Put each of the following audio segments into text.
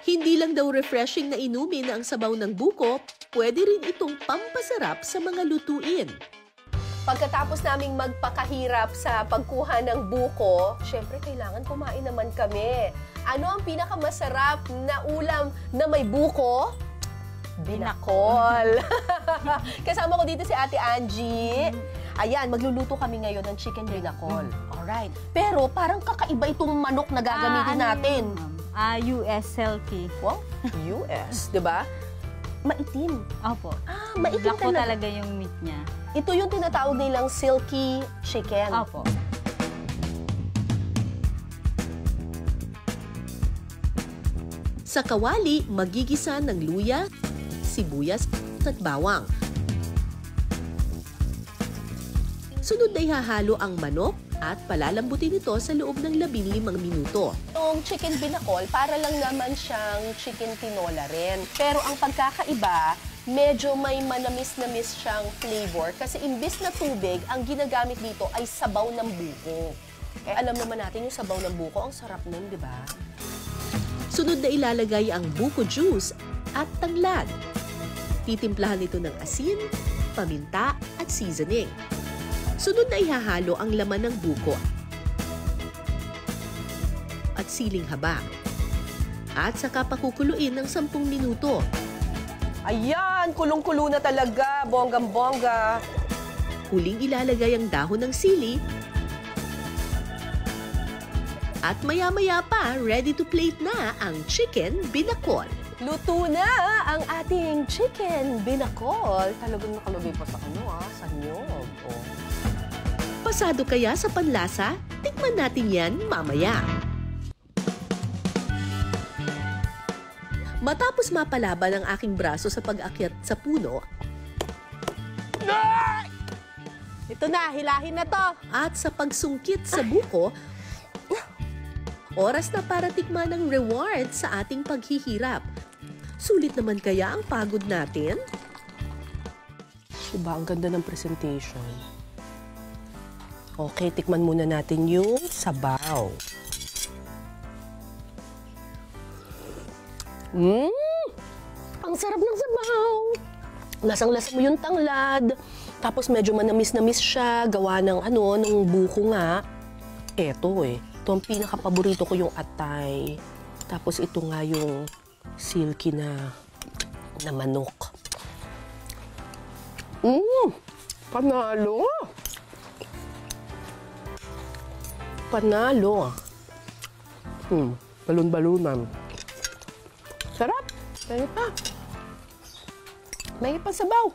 Hindi lang daw refreshing na inumin ang sabaw ng buko, pwede rin itong pampasarap sa mga lutuin. Pagkatapos naming magpakahirap sa pagkuha ng buko, syempre kailangan kumain naman kami. Ano ang pinakamasarap na ulam na may buko? Binakol. Kasama ko dito si Ate Angie. Ayan, magluluto kami ngayon ng chicken binakol. Alright. Pero parang kakaiba itong manok na gagamitin natin. US Selkie. Wow, US, di ba? Maitim. Opo. Maitim Black po talaga yung meat niya. Ito yung tinatawag nilang silky chicken. Opo. Sa kawali, magigisa ng luya, sibuyas at bawang. Sunod na ihahalo ang manok at palalambutin ito sa loob ng 15 minuto. Itong chicken binakol, para lang naman siyang chicken tinola rin. Pero ang pagkakaiba, medyo may manamis-namis siyang flavor kasi imbis na tubig, ang ginagamit dito ay sabaw ng buko. Eh, alam naman natin yung sabaw ng buko, ang sarap nun, di ba? Sunod na ilalagay ang buko juice at tanglad. Titimplahan ito ng asin, paminta at seasoning. Sunod na ihahalo ang laman ng buko at siling haba. At saka pakukuluin ng 10 minuto. Ayan, kulong-kulo na talaga, bonggang-bongga. Huling ilalagay ang dahon ng sili. At maya-maya pa, ready to plate na ang chicken binakol. Luto na ang ating chicken binakol. Talagang nakalagay pa sa sa niyog. Oh. Pasado kaya sa panlasa? Tikman natin yan mamaya. Matapos mapalaban ang aking braso sa pag-akyat sa puno, Ito na, hilahin na to. at sa pagsungkit sa buko, oras na para tikman ang reward sa ating paghihirap. Sulit naman kaya ang pagod natin? Diba, ang ganda ng presentation. Okay, tikman muna natin yung sabaw. Ang sarap ng sabaw! Lasang-lasa mo yung tanglad. Tapos medyo manamis-namis siya. Gawa ng ng buko nga. Eto ito ang pinaka-paborito ko yung atay. Tapos ito nga yung silky na manok. Panalo! Panalo. Balon-balunan. Sarap. May pa. May pa sabaw.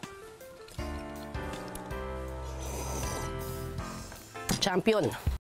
Champion.